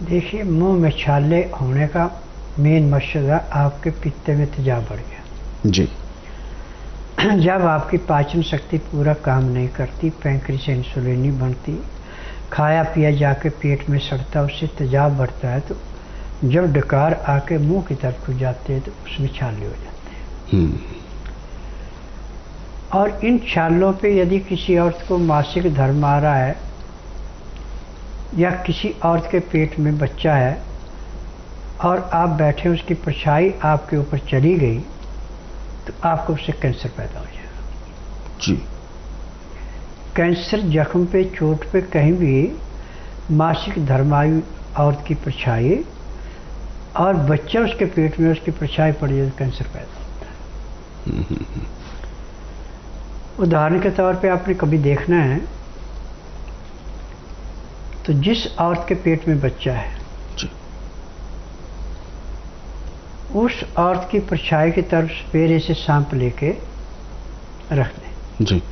देखिए, मुंह में छाले होने का मेन मकसद आपके पित्त में तेजाब बढ़ गया जी। जब आपकी पाचन शक्ति पूरा काम नहीं करती, पैंक्रियास से इंसुलिन नहीं बनती, खाया पिया जाके पेट में सड़ता, उससे तेजाब बढ़ता है, तो जब डकार आके मुंह की तरफ खुल जाते हैं तो उसमें छाले हो जाते हैं। और इन छालों पे यदि किसी औरत को मासिक धर्म आ रहा है या किसी औरत के पेट में बच्चा है और आप बैठे, उसकी परछाई आपके ऊपर चली गई, तो आपको उससे कैंसर पैदा हो जाएगा। जी। कैंसर जख्म पे, चोट पे, कहीं भी मासिक धर्मायु औरत की परछाई और बच्चा उसके पेट में, उसकी परछाई पड़ जाए तो कैंसर पैदा होता है। उदाहरण के तौर पे आपने कभी देखना है तो जिस औरत के पेट में बच्चा है उस औरत की परछाई की तरफ पेरे से सांप लेके रख दें जी।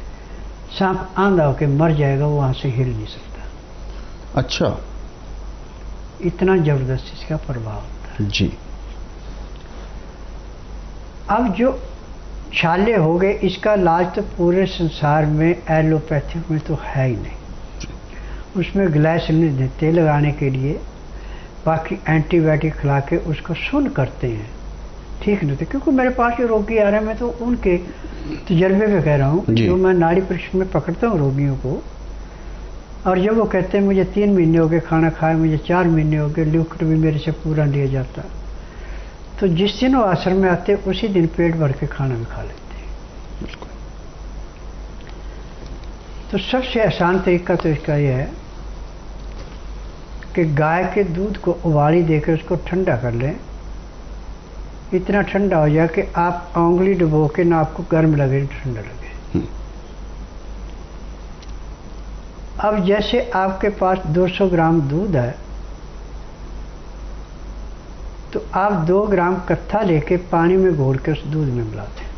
सांप आंधा होके मर जाएगा, वो वहां से हिल नहीं सकता। अच्छा। इतना जबरदस्त इसका प्रभाव होता है। जी। अब जो छाले हो गए, इसका इलाज तो पूरे संसार में एलोपैथिक में तो है ही नहीं। उसमें ग्लाइसिन देते लगाने के लिए, बाकी एंटीबायोटिक खिला के उसको सुन करते हैं, ठीक नहीं होते। क्योंकि मेरे पास जो रोगी आ रहे हैं, मैं तो उनके तजर्बे पे कह रहा हूँ, जो मैं नाड़ी परीक्षण में पकड़ता हूँ रोगियों को, और जब वो कहते हैं मुझे 3 महीने हो गए खाना खाए, मुझे 4 महीने हो गए, लिक्विड भी मेरे से पूरा लिया जाता, तो जिस दिन वो आश्रम में आते उसी दिन पेट भर के खाना भी खा लेते हैं। तो सबसे आसान तरीका तो इसका यह है कि गाय के दूध को उबाली देकर उसको ठंडा कर लें, इतना ठंडा हो जाए कि आप उंगली डुबो के ना आपको गर्म लगे ना ठंडा लगे। अब जैसे आपके पास 200 ग्राम दूध है, तो आप 2 ग्राम कत्था लेके पानी में घोल के उस दूध में मिलाते हैं।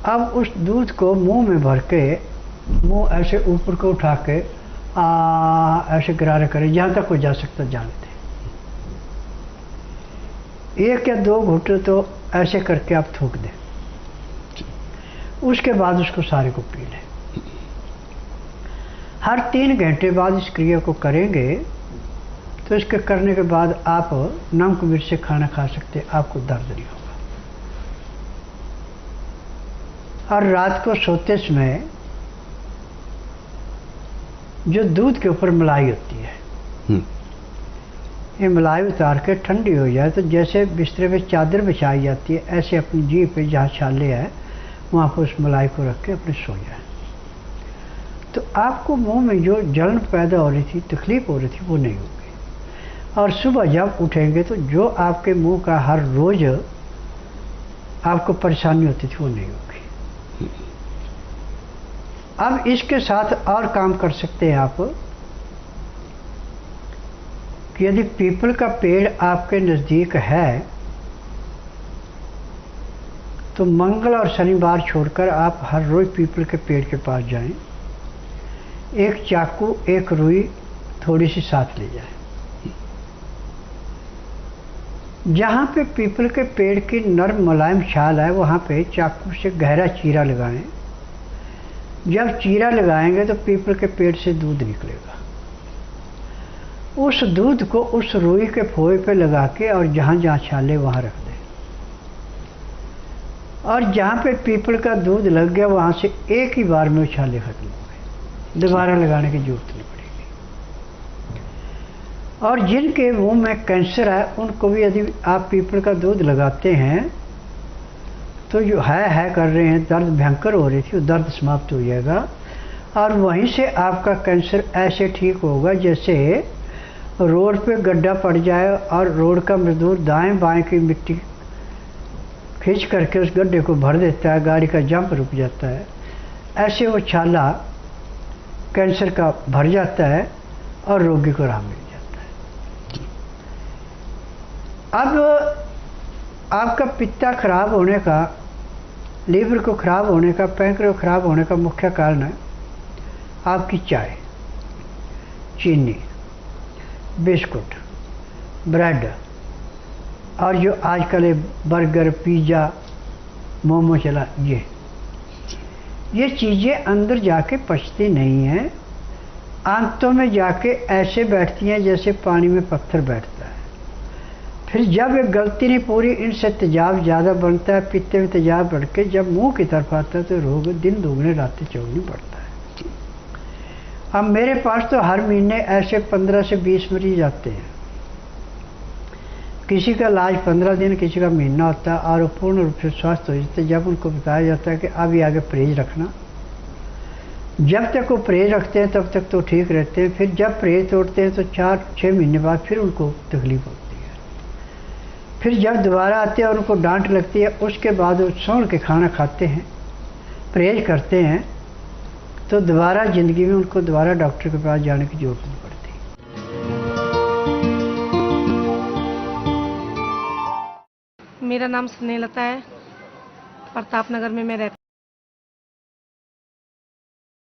अब उस दूध को मुंह में भर के, मुंह ऐसे ऊपर को उठा के ऐसे गिरारे करें जहां तक वो जा सकता जानते। 1 या 2 घुट तो ऐसे करके आप थूक दें, उसके बाद उसको सारे को पी लें। हर 3 घंटे बाद इस क्रिया को करेंगे तो इसके करने के बाद आप नमक मिर्च से खाना खा सकते, आपको दर्द नहीं होगा। और रात को सोते समय जो दूध के ऊपर मलाई होती है, ये मलाई उतार के ठंडी हो जाए तो जैसे बिस्तर पे चादर बिछाई जाती है, ऐसे अपनी जीभ पे जहाँ छाले है वहाँ पर उस मलाई को रख के अपने सो जाए, तो आपको मुंह में जो जलन पैदा हो रही थी, तकलीफ हो रही थी, वो नहीं होगी। और सुबह जब उठेंगे तो जो आपके मुंह का हर रोज आपको परेशानी होती थी वो नहीं होगी। अब इसके साथ और काम कर सकते हैं आप कि यदि पीपल का पेड़ आपके नज़दीक है तो मंगल और शनिवार छोड़कर आप हर रोज पीपल के पेड़ के पास जाएं, एक चाकू, एक रुई थोड़ी सी साथ ले जाएं। जहाँ पे पीपल के पेड़ की नर्म मुलायम छाल है वहाँ पे चाकू से गहरा चीरा लगाएं। जब चीरा लगाएंगे तो पीपल के पेड़ से दूध निकलेगा। उस दूध को उस रुई के फोए पे लगा के और जहाँ जहाँ छाले वहाँ रख दें, और जहाँ पे पीपल का दूध लग गया वहाँ से एक ही बार में छाले खत्म हो गए, दोबारा लगाने की जरूरत नहीं पड़ेगी। और जिनके मुंह में कैंसर है उनको भी यदि आप पीपल का दूध लगाते हैं तो जो है कर रहे हैं, दर्द भयंकर हो रही थी, वो दर्द समाप्त हो जाएगा, और वहीं से आपका कैंसर ऐसे ठीक होगा जैसे रोड पे गड्ढा पड़ जाए और रोड का मजदूर दाएं बाएं की मिट्टी खींच करके उस गड्ढे को भर देता है, गाड़ी का जंप रुक जाता है, ऐसे वो छाला कैंसर का भर जाता है और रोगी को आराम मिल जाता है। अब आपका पित्ता खराब होने का, लीवर को खराब होने का, पैंक्रियास को खराब होने का मुख्य कारण है आपकी चाय। चीनी, बिस्कुट, ब्रेड और जो आजकल ये बर्गर, पिज़्ज़ा, मोमो चला, ये चीज़ें अंदर जाके पचती नहीं हैं, आंतों में जाके ऐसे बैठती हैं जैसे पानी में पत्थर बैठता है। फिर जब एक गलती नहीं पूरी, इनसे तेजाब ज़्यादा बनता है, पित्ते में तेजाब बढ़ के जब मुंह की तरफ आता है तो रोग दिन दुगने रातें चौगुनी बढ़ता है। अब मेरे पास तो हर महीने ऐसे 15 से 20 मरीज आते हैं। किसी का इलाज 15 दिन, किसी का महीना होता है और वो पूर्ण रूप से स्वस्थ हो जाते हैं। जब उनको बताया जाता है कि अभी आगे परहेज रखना, जब तक वो परहेज रखते हैं तब तक तो ठीक रहते हैं। फिर जब परहेज तोड़ते हैं तो 4-6 महीने बाद फिर उनको तकलीफ होती है। फिर जब दोबारा आते हैं और उनको डांट लगती है, उसके बाद वो छोड़ के खाना खाते हैं, परहेज करते हैं, तो दोबारा ज़िंदगी में उनको दोबारा डॉक्टर के पास जाने की जरूरत नहीं पड़ती। मेरा नाम स्नेहलता है। प्रताप नगर में मैं रहती